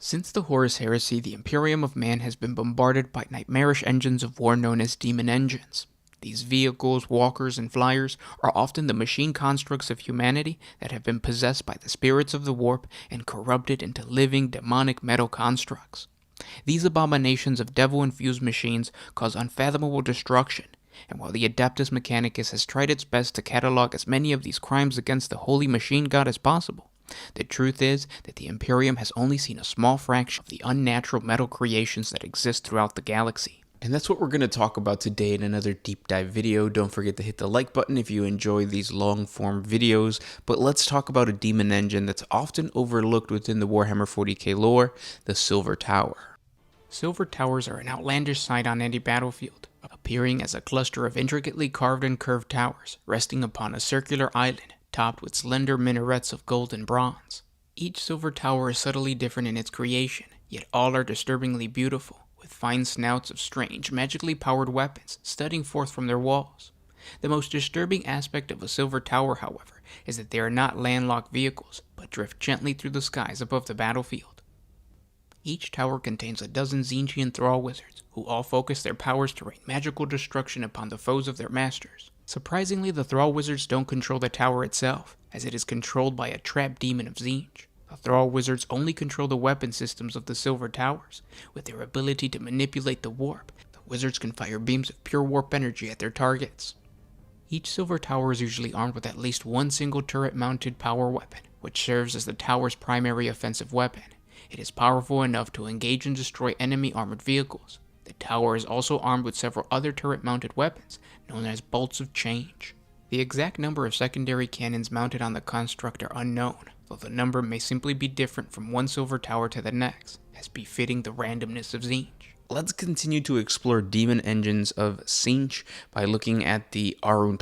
Since the Horus Heresy, the Imperium of Man has been bombarded by nightmarish engines of war known as demon engines. These vehicles, walkers, and flyers are often the machine constructs of humanity that have been possessed by the spirits of the warp and corrupted into living, demonic metal constructs. These abominations of devil-infused machines cause unfathomable destruction, and while the Adeptus Mechanicus has tried its best to catalog as many of these crimes against the holy machine god as possible, the truth is that the Imperium has only seen a small fraction of the unnatural metal creations that exist throughout the galaxy. And that's what we're going to talk about today in another deep dive video. Don't forget to hit the like button if you enjoy these long form videos. But let's talk about a demon engine that's often overlooked within the Warhammer 40K lore, the Silver Tower. Silver Towers are an outlandish sight on any battlefield, appearing as a cluster of intricately carved and curved towers resting upon a circular island topped with slender minarets of gold and bronze. Each silver tower is subtly different in its creation, yet all are disturbingly beautiful, with fine snouts of strange, magically powered weapons studding forth from their walls. The most disturbing aspect of a silver tower, however, is that they are not landlocked vehicles, but drift gently through the skies above the battlefield. Each tower contains a dozen Tzeentchian thrall wizards, who all focus their powers to rain magical destruction upon the foes of their masters. Surprisingly, the thrall wizards don't control the tower itself, as it is controlled by a trapped demon of Tzeentch. The thrall wizards only control the weapon systems of the silver towers. With their ability to manipulate the warp, the wizards can fire beams of pure warp energy at their targets. Each silver tower is usually armed with at least one single turret-mounted power weapon, which serves as the tower's primary offensive weapon. It is powerful enough to engage and destroy enemy armored vehicles. The tower is also armed with several other turret-mounted weapons, known as bolts of change. The exact number of secondary cannons mounted on the construct are unknown, though the number may simply be different from one silver tower to the next, as befitting the randomness of Tzeentch. Let's continue to explore demon engines of Tzeentch by looking at the Arun.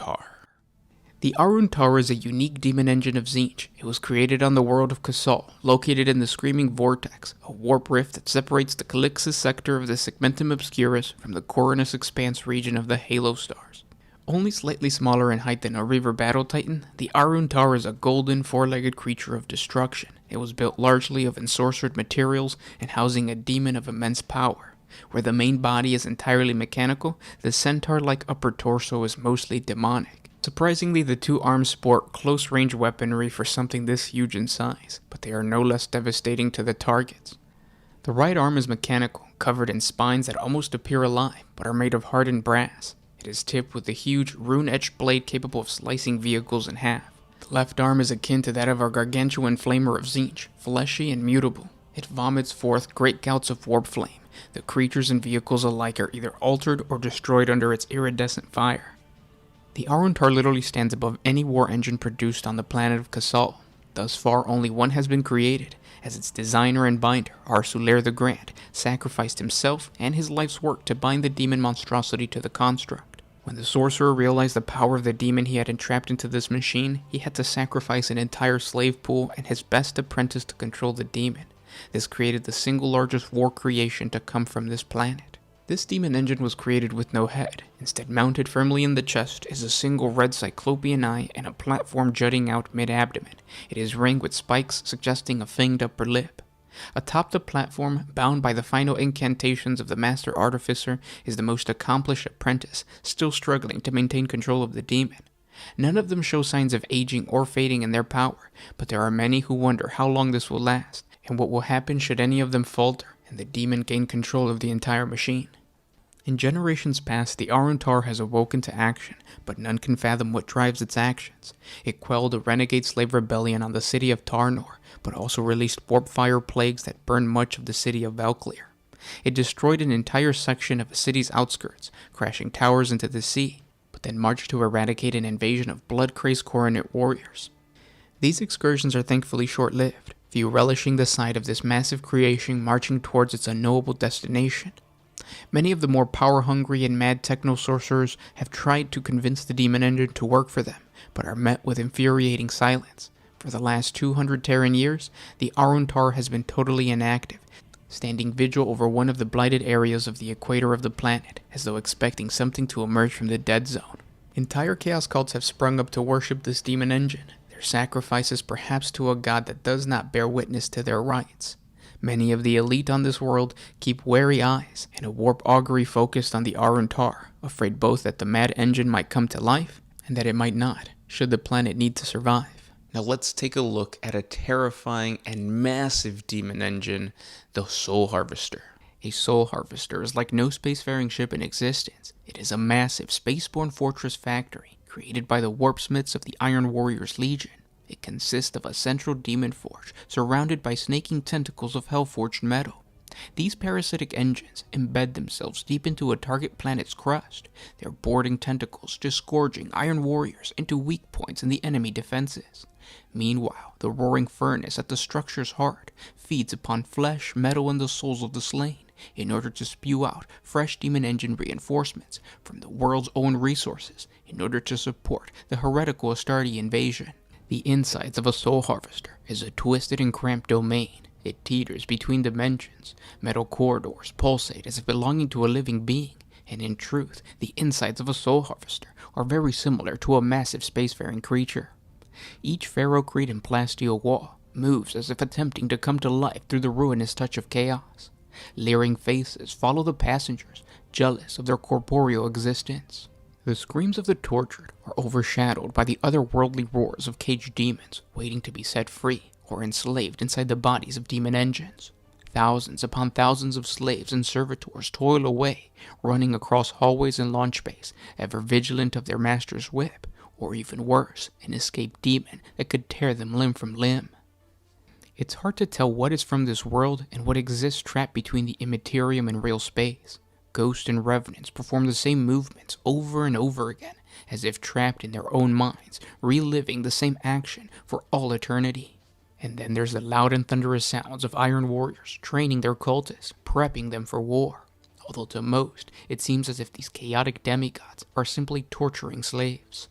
The Arun Tower is a unique demon engine of Tzeentch. It was created on the world of Kasal, located in the Screaming Vortex, a warp rift that separates the Calixis sector of the Segmentum Obscurus from the Coronus Expanse region of the Halo Stars. Only slightly smaller in height than a Reaver Battle Titan, the Arun Tower is a golden, four-legged creature of destruction. It was built largely of ensorcered materials and housing a demon of immense power. Where the main body is entirely mechanical, the centaur-like upper torso is mostly demonic. Surprisingly, the two arms sport close-range weaponry for something this huge in size, but they are no less devastating to the targets. The right arm is mechanical, covered in spines that almost appear alive, but are made of hardened brass. It is tipped with a huge, rune-etched blade capable of slicing vehicles in half. The left arm is akin to that of our gargantuan flamer of Tzeentch, fleshy and mutable. It vomits forth great gouts of warp flame. The creatures and vehicles alike are either altered or destroyed under its iridescent fire. The Arun Tower literally stands above any war engine produced on the planet of Kasal. Thus far, only one has been created, as its designer and binder, Arsulair the Grand, sacrificed himself and his life's work to bind the demon monstrosity to the construct. When the sorcerer realized the power of the demon he had entrapped into this machine, he had to sacrifice an entire slave pool and his best apprentice to control the demon. This created the single largest war creation to come from this planet. This demon engine was created with no head. Instead, mounted firmly in the chest is a single red cyclopean eye and a platform jutting out mid-abdomen. It is ringed with spikes suggesting a fanged upper lip. Atop the platform, bound by the final incantations of the Master Artificer, is the most accomplished apprentice, still struggling to maintain control of the demon. None of them show signs of aging or fading in their power, but there are many who wonder how long this will last, and what will happen should any of them falter and the demon gain control of the entire machine. In generations past, the Arun Tower has awoken to action, but none can fathom what drives its actions. It quelled a renegade slave rebellion on the city of Tarnor, but also released warp fire plagues that burned much of the city of Valkyr. It destroyed an entire section of a city's outskirts, crashing towers into the sea, but then marched to eradicate an invasion of blood-crazed coronet warriors. These excursions are thankfully short-lived, few relishing the sight of this massive creation marching towards its unknowable destination. Many of the more power-hungry and mad techno-sorcerers have tried to convince the demon engine to work for them, but are met with infuriating silence. For the last 200 Terran years, the Arun Tower has been totally inactive, standing vigil over one of the blighted areas of the equator of the planet, as though expecting something to emerge from the dead zone. Entire chaos cults have sprung up to worship this demon engine, their sacrifices perhaps to a god that does not bear witness to their rites. Many of the elite on this world keep wary eyes and a warp augury focused on the Arun, afraid both that the mad engine might come to life and that it might not, should the planet need to survive. Now let's take a look at a terrifying and massive demon engine, the Soul Harvester. A soul harvester is like no spacefaring ship in existence. It is a massive spaceborne fortress factory created by the warpsmiths of the Iron Warriors Legion. It consists of a central demon forge surrounded by snaking tentacles of hell-forged metal. These parasitic engines embed themselves deep into a target planet's crust, their boarding tentacles disgorging Iron Warriors into weak points in the enemy defenses. Meanwhile, the roaring furnace at the structure's heart feeds upon flesh, metal, and the souls of the slain in order to spew out fresh demon engine reinforcements from the world's own resources in order to support the heretical Astarte invasion. The insides of a soul harvester is a twisted and cramped domain. It teeters between dimensions. Metal corridors pulsate as if belonging to a living being, and in truth, the insides of a soul harvester are very similar to a massive spacefaring creature. Each ferrocrete and plasteel wall moves as if attempting to come to life through the ruinous touch of chaos. Leering faces follow the passengers, jealous of their corporeal existence. The screams of the tortured are overshadowed by the otherworldly roars of caged demons waiting to be set free or enslaved inside the bodies of demon engines. Thousands upon thousands of slaves and servitors toil away, running across hallways and launch bays, ever vigilant of their master's whip, or even worse, an escaped demon that could tear them limb from limb. It's hard to tell what is from this world and what exists trapped between the immaterium and real space. Ghosts and revenants perform the same movements over and over again, as if trapped in their own minds, reliving the same action for all eternity. And then there's the loud and thunderous sounds of Iron Warriors training their cultists, prepping them for war. Although to most, it seems as if these chaotic demigods are simply torturing slaves.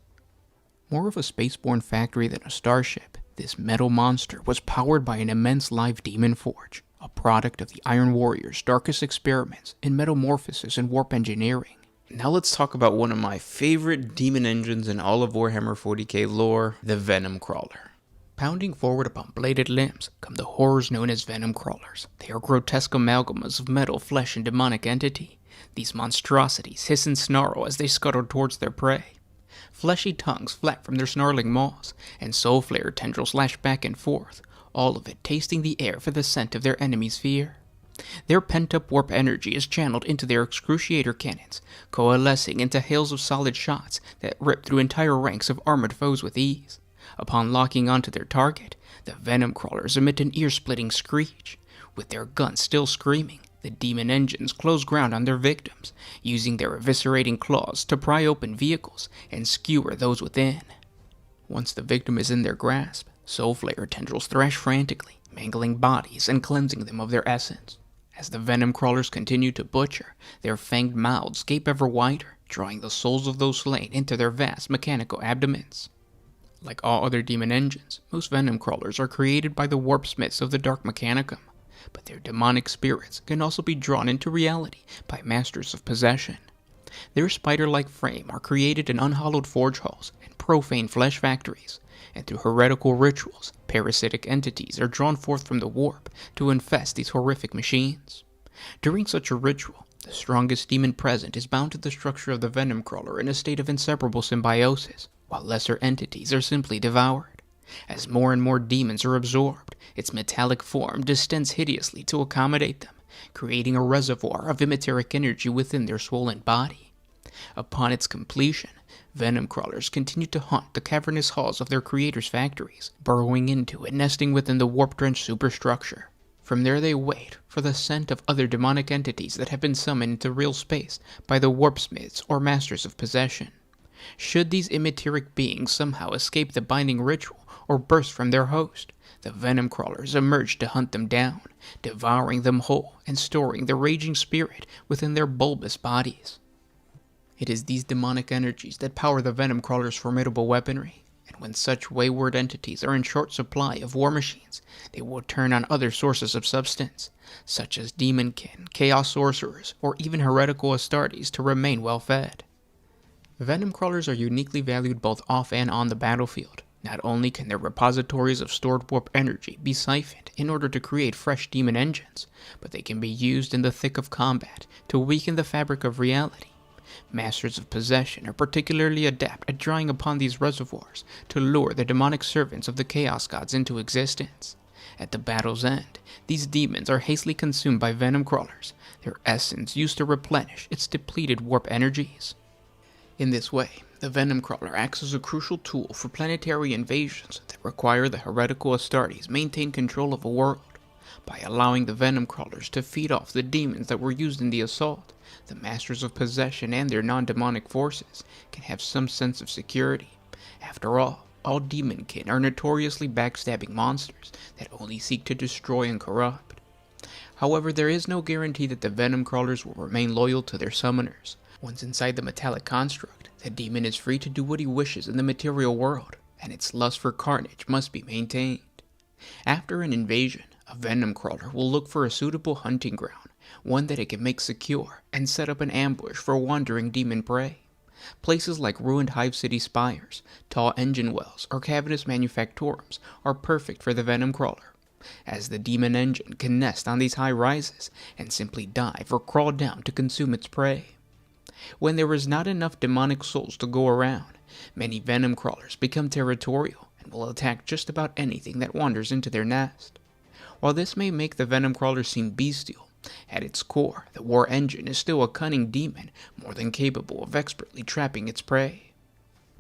More of a spaceborne factory than a starship, this metal monster was powered by an immense live demon forge, a product of the Iron Warriors' darkest experiments in metamorphosis and warp engineering. Now let's talk about one of my favorite demon engines in all of Warhammer 40K lore, the Venom Crawler. Pounding forward upon bladed limbs come the horrors known as venom crawlers. They are grotesque amalgamas of metal, flesh, and demonic entity. These monstrosities hiss and snarl as they scuttle towards their prey. Fleshy tongues flap from their snarling maws, and soul flare tendrils lash back and forth, all of it tasting the air for the scent of their enemy's fear. Their pent-up warp energy is channeled into their excruciator cannons, coalescing into hails of solid shots that rip through entire ranks of armored foes with ease. Upon locking onto their target, the venom crawlers emit an ear-splitting screech. With their guns still screaming, the demon engines close ground on their victims, using their eviscerating claws to pry open vehicles and skewer those within. Once the victim is in their grasp, soul flare tendrils thrash frantically, mangling bodies and cleansing them of their essence. As the venom crawlers continue to butcher, their fanged mouths gape ever wider, drawing the souls of those slain into their vast mechanical abdomens. Like all other demon engines, most venom crawlers are created by the warpsmiths of the Dark Mechanicum, but their demonic spirits can also be drawn into reality by masters of possession. Their spider-like frame are created in unhallowed forge halls and profane flesh factories, and through heretical rituals, parasitic entities are drawn forth from the warp to infest these horrific machines. During such a ritual, the strongest demon present is bound to the structure of the venom crawler in a state of inseparable symbiosis, while lesser entities are simply devoured. As more and more demons are absorbed, its metallic form distends hideously to accommodate them, creating a reservoir of emiteric energy within their swollen body. Upon its completion, venom crawlers continue to haunt the cavernous halls of their creators' factories, burrowing into and nesting within the warp-drenched superstructure. From there they wait for the scent of other demonic entities that have been summoned into real space by the warpsmiths or masters of possession. Should these emiteric beings somehow escape the binding ritual or burst from their host, the venom crawlers emerge to hunt them down, devouring them whole and storing the raging spirit within their bulbous bodies. It is these demonic energies that power the venom crawlers' formidable weaponry, and when such wayward entities are in short supply of war machines, they will turn on other sources of substance, such as demonkin, chaos sorcerers, or even heretical Astartes to remain well fed. Venom crawlers are uniquely valued both off and on the battlefield. Not only can their repositories of stored warp energy be siphoned in order to create fresh demon engines, but they can be used in the thick of combat to weaken the fabric of reality. Masters of Possession are particularly adept at drawing upon these reservoirs to lure the demonic servants of the Chaos Gods into existence. At the battle's end, these demons are hastily consumed by venom crawlers, their essence used to replenish its depleted warp energies. In this way, the venom crawler acts as a crucial tool for planetary invasions that require the heretical Astartes maintain control of a world. By allowing the venom crawlers to feed off the demons that were used in the assault, the Masters of Possession and their non-demonic forces can have some sense of security. After all demonkin are notoriously backstabbing monsters that only seek to destroy and corrupt. However, there is no guarantee that the venom crawlers will remain loyal to their summoners. Once inside the metallic construct, the demon is free to do what he wishes in the material world, and its lust for carnage must be maintained. After an invasion, a venom crawler will look for a suitable hunting ground, one that it can make secure, and set up an ambush for wandering demon prey. Places like ruined Hive City spires, tall engine wells, or cavernous manufactorums are perfect for the venom crawler, as the demon engine can nest on these high rises and simply dive or crawl down to consume its prey. When there is not enough demonic souls to go around, many venom crawlers become territorial and will attack just about anything that wanders into their nest. While this may make the venom crawler seem bestial, at its core, the war engine is still a cunning demon, more than capable of expertly trapping its prey.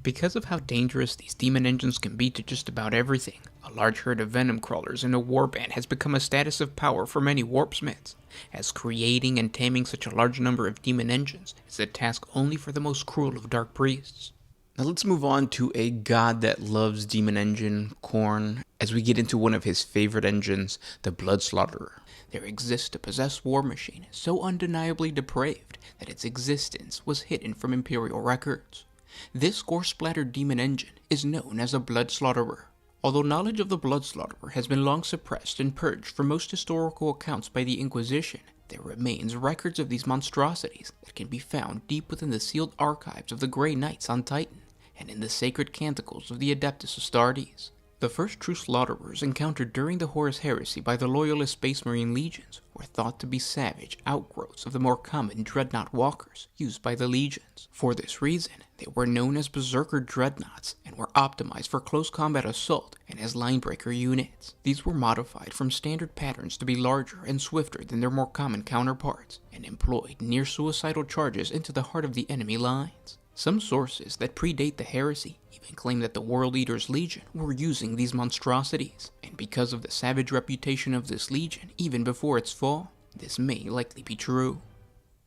Because of how dangerous these demon engines can be to just about everything, a large herd of venom crawlers in a warband has become a status of power for many warpsmiths, as creating and taming such a large number of demon engines is a task only for the most cruel of dark priests. Now let's move on to a god that loves demon engine, Khorne, as we get into one of his favorite engines, the Blood Slaughterer. There exists a possessed war machine so undeniably depraved that its existence was hidden from Imperial records. This gore-splattered demon engine is known as a Blood Slaughterer. Although knowledge of the Blood Slaughterer has been long suppressed and purged from most historical accounts by the Inquisition, there remains records of these monstrosities that can be found deep within the sealed archives of the Grey Knights on Titan and in the sacred canticles of the Adeptus Astartes. The first true slaughterers encountered during the Horus Heresy by the loyalist Space Marine legions were thought to be savage outgrowths of the more common dreadnought walkers used by the legions. For this reason, they were known as berserker dreadnoughts and were optimized for close combat assault and as linebreaker units. These were modified from standard patterns to be larger and swifter than their more common counterparts, and employed near-suicidal charges into the heart of the enemy lines. Some sources that predate the heresy even claim that the World Eater's Legion were using these monstrosities, and because of the savage reputation of this legion even before its fall, this may likely be true.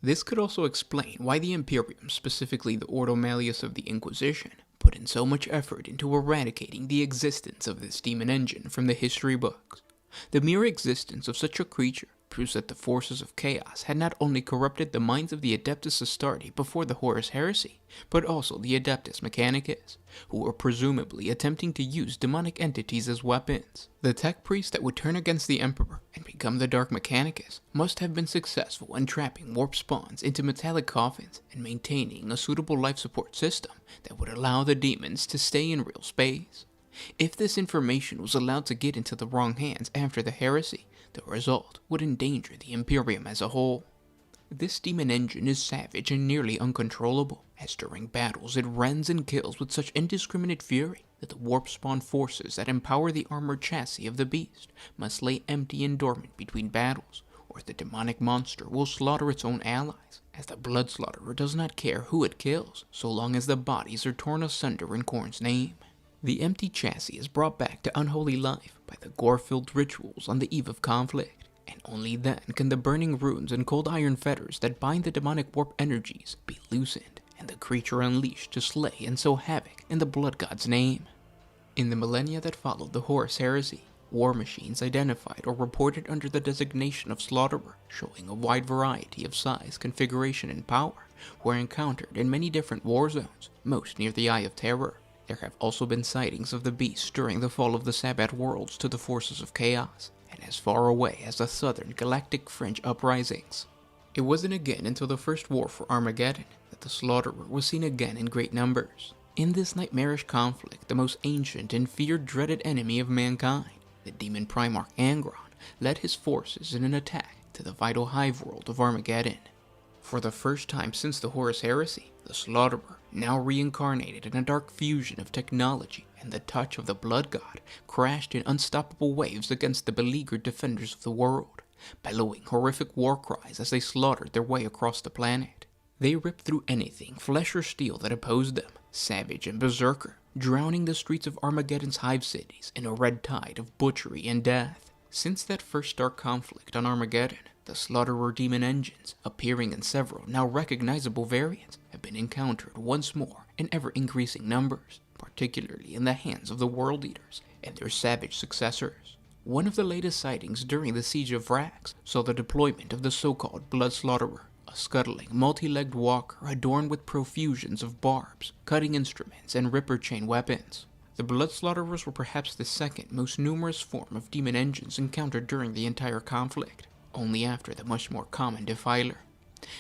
This could also explain why the Imperium, specifically the Ordo Malleus of the Inquisition, put in so much effort into eradicating the existence of this demon engine from the history books. The mere existence of such a creature proves that the forces of chaos had not only corrupted the minds of the Adeptus Astartes before the Horus Heresy, but also the Adeptus Mechanicus, who were presumably attempting to use demonic entities as weapons. The tech priests that would turn against the Emperor and become the Dark Mechanicus must have been successful in trapping warp spawns into metallic coffins and maintaining a suitable life support system that would allow the demons to stay in real space. If this information was allowed to get into the wrong hands after the heresy, the result would endanger the Imperium as a whole. This demon engine is savage and nearly uncontrollable, as during battles it rends and kills with such indiscriminate fury that the warp spawn forces that empower the armored chassis of the beast must lay empty and dormant between battles, or the demonic monster will slaughter its own allies, as the Blood Slaughterer does not care who it kills, so long as the bodies are torn asunder in Khorne's name. The empty chassis is brought back to unholy life by the gore-filled rituals on the eve of conflict, and only then can the burning runes and cold iron fetters that bind the demonic warp energies be loosened, and the creature unleashed to slay and sow havoc in the Blood God's name. In the millennia that followed the Horus Heresy, war machines identified or reported under the designation of Slaughterer, showing a wide variety of size, configuration, and power, were encountered in many different war zones, most near the Eye of Terror. There have also been sightings of the beast during the fall of the Sabbat worlds to the forces of chaos, and as far away as the southern galactic fringe uprisings. It wasn't again until the First War for Armageddon that the Slaughterer was seen again in great numbers. In this nightmarish conflict, the most ancient and feared dreaded enemy of mankind, the demon Primarch Angron, led his forces in an attack to the vital hive world of Armageddon. For the first time since the Horus Heresy, the Slaughterer, now reincarnated in a dark fusion of technology and the touch of the Blood God, crashed in unstoppable waves against the beleaguered defenders of the world, bellowing horrific war cries as they slaughtered their way across the planet. They ripped through anything, flesh or steel, that opposed them, savage and berserker, drowning the streets of Armageddon's hive cities in a red tide of butchery and death. Since that first dark conflict on Armageddon, the Slaughterer demon engines, appearing in several now recognizable variants, have been encountered once more in ever-increasing numbers, particularly in the hands of the World Eaters and their savage successors. One of the latest sightings during the Siege of Vrax saw the deployment of the so-called Blood Slaughterer, a scuttling, multi-legged walker adorned with profusions of barbs, cutting instruments, and ripper chain weapons. The Blood Slaughterers were perhaps the second most numerous form of demon engines encountered during the entire conflict, only after the much more common Defiler.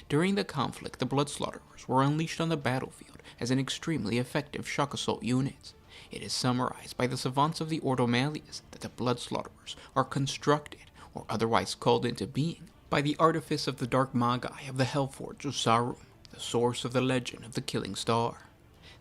During the conflict, the Blood Slaughterers were unleashed on the battlefield as an extremely effective shock assault unit. It is summarized by the savants of the Ordo Malleus that the Blood Slaughterers are constructed, or otherwise called into being, by the artifice of the Dark Magi of the Hellforge of Sarum, the source of the legend of the Killing Star.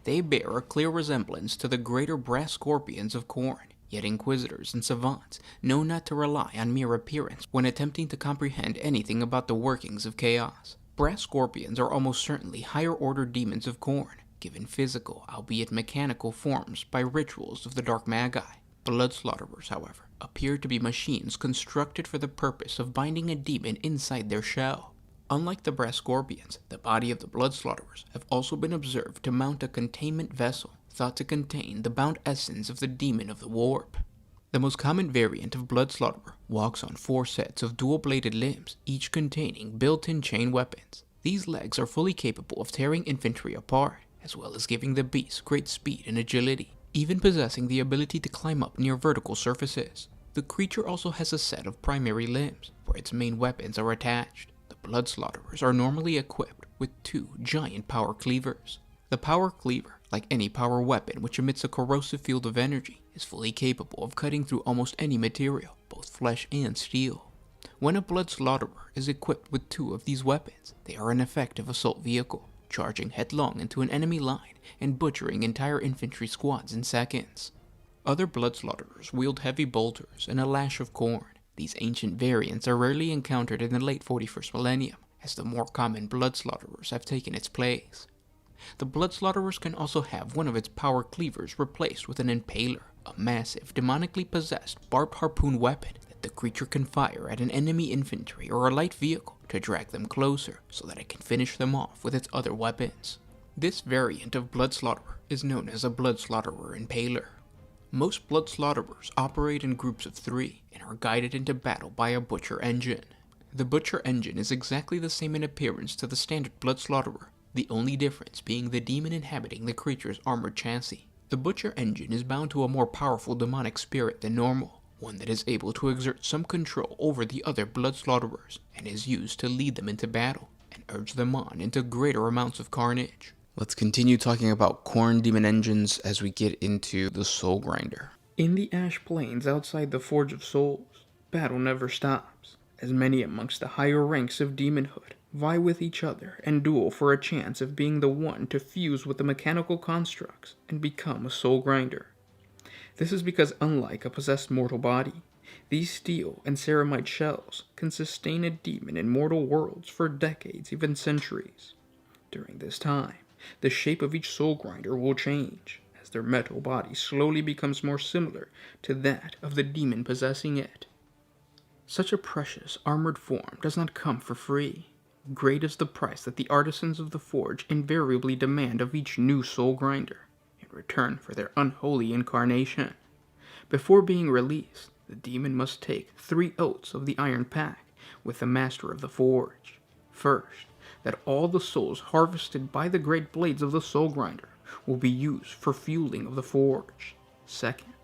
They bear a clear resemblance to the greater brass scorpions of Khorne, yet inquisitors and savants know not to rely on mere appearance when attempting to comprehend anything about the workings of chaos. Brass scorpions are almost certainly higher-order demons of Khorne, given physical, albeit mechanical forms by rituals of the Dark Magi. Blood Slaughterers, however, appear to be machines constructed for the purpose of binding a demon inside their shell. Unlike the brass scorpions, the body of the Blood Slaughterers have also been observed to mount a containment vessel thought to contain the bound essence of the demon of the warp. The most common variant of Blood Slaughterer walks on 4 sets of dual-bladed limbs, each containing built-in chain weapons. These legs are fully capable of tearing infantry apart, as well as giving the beast great speed and agility, even possessing the ability to climb up near vertical surfaces. The creature also has a set of primary limbs, where its main weapons are attached. The Blood Slaughterers are normally equipped with 2 giant power cleavers. The power cleaver, like any power weapon which emits a corrosive field of energy, is fully capable of cutting through almost any material, both flesh and steel. When a Blood Slaughterer is equipped with 2 of these weapons, they are an effective assault vehicle, charging headlong into an enemy line and butchering entire infantry squads in seconds. Other Blood Slaughterers wield heavy bolters and a lash of Khorne. These ancient variants are rarely encountered in the late 41st millennium, as the more common Blood Slaughterers have taken its place. The Blood Slaughterers can also have one of its power cleavers replaced with an Impaler, a massive, demonically possessed barbed harpoon weapon that the creature can fire at an enemy infantry or a light vehicle to drag them closer so that it can finish them off with its other weapons. This variant of Blood Slaughterer is known as a Blood Slaughterer Impaler. Most Blood Slaughterers operate in groups of 3 and are guided into battle by a Butcher engine. The Butcher engine is exactly the same in appearance to the standard Blood Slaughterer, the only difference being the demon inhabiting the creature's armored chassis. The Butcher engine is bound to a more powerful demonic spirit than normal, one that is able to exert some control over the other Blood Slaughterers, and is used to lead them into battle and urge them on into greater amounts of carnage. Let's continue talking about Khorne demon engines as we get into the Soul Grinder. In the Ash Plains outside the Forge of Souls, battle never stops, as many amongst the higher ranks of demonhood vie with each other and duel for a chance of being the one to fuse with the mechanical constructs and become a Soul Grinder. This is because unlike a possessed mortal body, these steel and ceramite shells can sustain a demon in mortal worlds for decades, even centuries. During this time, the shape of each Soul Grinder will change, as their metal body slowly becomes more similar to that of the demon possessing it. Such a precious, armored form does not come for free. Great is the price that the artisans of the forge invariably demand of each new Soul Grinder, in return for their unholy incarnation. Before being released, the demon must take 3 oaths of the Iron Pact with the master of the forge. First, that all the souls harvested by the great blades of the Soul Grinder will be used for fueling of the forge. Second,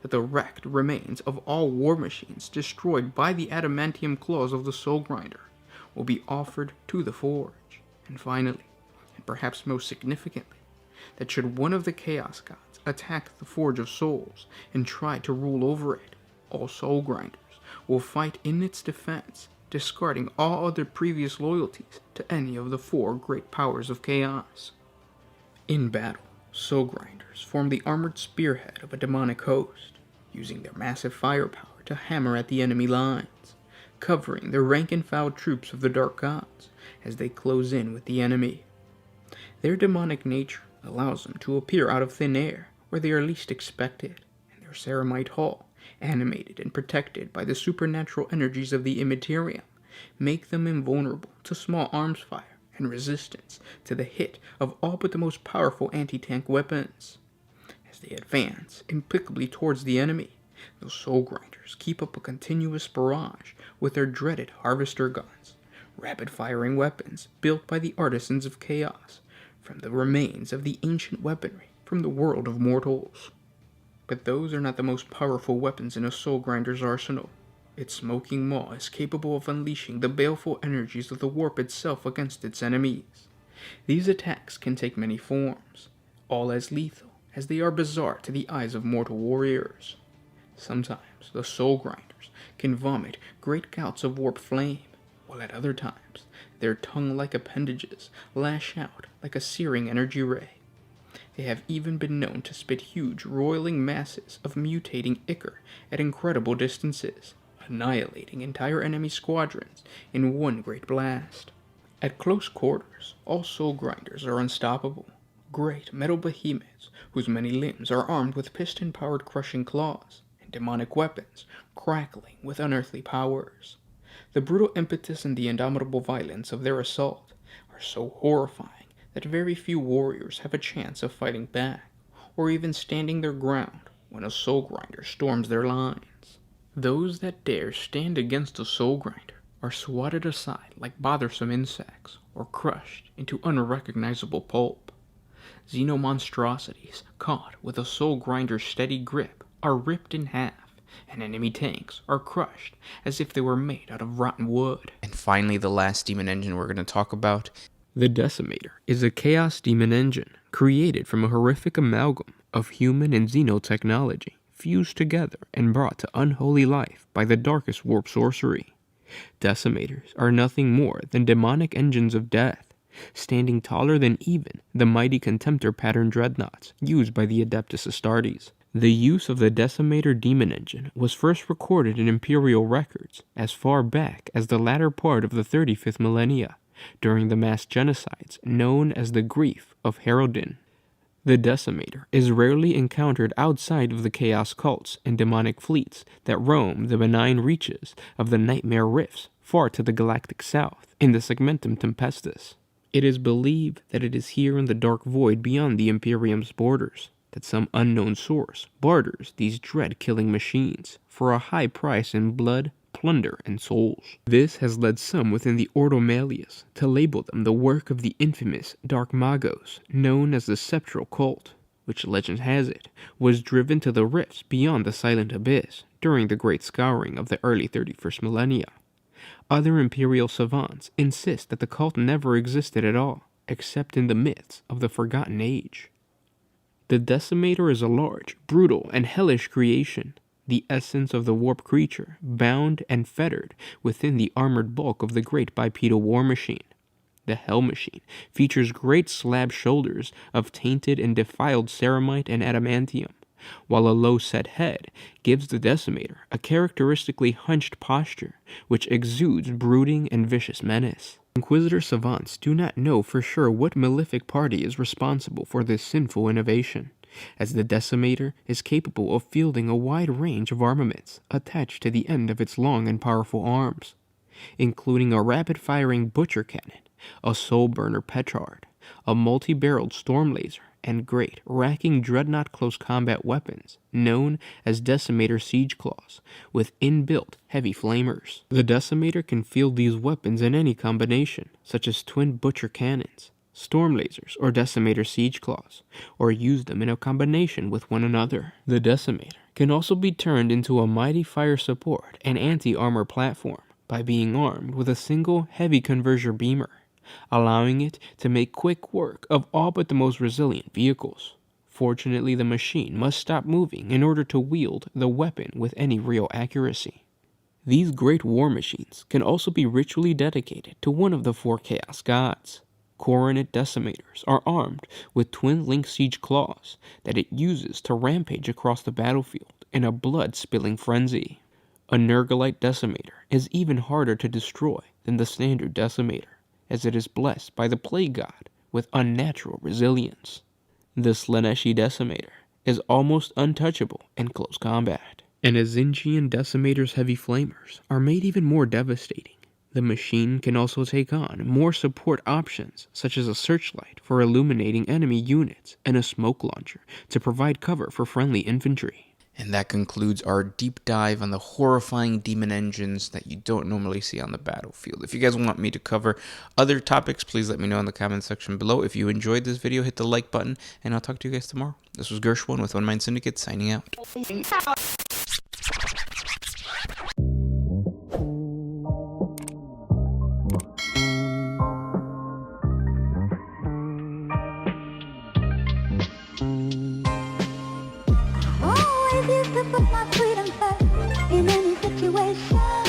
that the wrecked remains of all war machines destroyed by the adamantium claws of the Soul Grinder will be offered to the forge. And finally, and perhaps most significantly, that should one of the Chaos Gods attack the Forge of Souls and try to rule over it, all Soul Grinders will fight in its defense, discarding all other previous loyalties to any of the 4 great powers of chaos. In battle, Soul Grinders form the armored spearhead of a demonic host, using their massive firepower to hammer at the enemy lines, covering the rank-and-file troops of the Dark Gods as they close in with the enemy. Their demonic nature allows them to appear out of thin air where they are least expected, and their ceramite hull, animated and protected by the supernatural energies of the Immaterium, make them invulnerable to small arms fire and resistance to the hit of all but the most powerful anti-tank weapons. As they advance implacably towards the enemy, the Soul Grinders keep up a continuous barrage with their dreaded Harvester guns, rapid-firing weapons built by the artisans of chaos from the remains of the ancient weaponry from the world of mortals. But those are not the most powerful weapons in a Soul Grinder's arsenal. Its smoking maw is capable of unleashing the baleful energies of the warp itself against its enemies. These attacks can take many forms, all as lethal as they are bizarre to the eyes of mortal warriors. Sometimes the Soul Grinders can vomit great gouts of warp flame, while at other times their tongue-like appendages lash out like a searing energy ray. They have even been known to spit huge, roiling masses of mutating ichor at incredible distances, annihilating entire enemy squadrons in one great blast. At close quarters, all Soul Grinders are unstoppable, great metal behemoths whose many limbs are armed with piston-powered crushing claws and demonic weapons crackling with unearthly powers. The brutal impetus and the indomitable violence of their assault are so horrifying that very few warriors have a chance of fighting back, or even standing their ground when a Soul Grinder storms their lines. Those that dare stand against a Soul Grinder are swatted aside like bothersome insects, or crushed into unrecognizable pulp. Xenomonstrosities caught with a Soul Grinder's steady grip are ripped in half, and enemy tanks are crushed as if they were made out of rotten wood. And finally, the last demon engine we're going to talk about. The Decimator is a chaos demon engine created from a horrific amalgam of human and Xeno technology fused together and brought to unholy life by the darkest warp sorcery. Decimators are nothing more than demonic engines of death, standing taller than even the mighty Contemptor pattern dreadnoughts used by the Adeptus Astartes. The use of the Decimator demon engine was first recorded in Imperial records as far back as the latter part of the 35th millennia, during the mass genocides known as the Grief of Haroldin. The Decimator is rarely encountered outside of the chaos cults and demonic fleets that roam the benign reaches of the Nightmare Rifts far to the galactic south in the Segmentum Tempestus. It is believed that it is here in the dark void beyond the Imperium's borders that some unknown source barters these dread-killing machines for a high price in blood, plunder, and souls. This has led some within the Ordo Malleus to label them the work of the infamous Dark Magos, known as the Septral Cult, which legend has it, was driven to the rifts beyond the Silent Abyss during the Great Scouring of the early 31st millennia. Other Imperial savants insist that the cult never existed at all, except in the myths of the Forgotten Age. The Decimator is a large, brutal, and hellish creation, the essence of the warp creature, bound and fettered within the armored bulk of the great bipedal war machine. The Hell Machine features great slab shoulders of tainted and defiled ceramite and adamantium, while a low-set head gives the Decimator a characteristically hunched posture which exudes brooding and vicious menace. Inquisitor savants do not know for sure what malefic party is responsible for this sinful innovation, as the Decimator is capable of fielding a wide range of armaments attached to the end of its long and powerful arms, including a rapid-firing butcher cannon, a soul-burner petard, a multi-barreled storm laser, and great, racking dreadnought close combat weapons known as Decimator siege claws, with inbuilt heavy flamers. The Decimator can field these weapons in any combination, such as twin butcher cannons, storm lasers, or Decimator siege claws, or use them in a combination with one another. The Decimator can also be turned into a mighty fire support and anti-armor platform by being armed with a single heavy converger beamer, allowing it to make quick work of all but the most resilient vehicles. Fortunately, the machine must stop moving in order to wield the weapon with any real accuracy. These great war machines can also be ritually dedicated to one of the 4 Chaos gods. Coronet decimators are armed with twin link siege claws that it uses to rampage across the battlefield in a blood-spilling frenzy. A Nergalite decimator is even harder to destroy than the standard decimator, as it is blessed by the plague god with unnatural resilience. The Slaneshi decimator is almost untouchable in close combat, and Azinjian decimator's heavy flamers are made even more devastating. The machine can also take on more support options, such as a searchlight for illuminating enemy units and a smoke launcher to provide cover for friendly infantry. And that concludes our deep dive on the horrifying demon engines that you don't normally see on the battlefield. If you guys want me to cover other topics, please let me know in the comment section below. If you enjoyed this video, hit the like button, and I'll talk to you guys tomorrow. This was Gershwin with One Mind Syndicate, signing out. Always used to put my freedom first in any situation.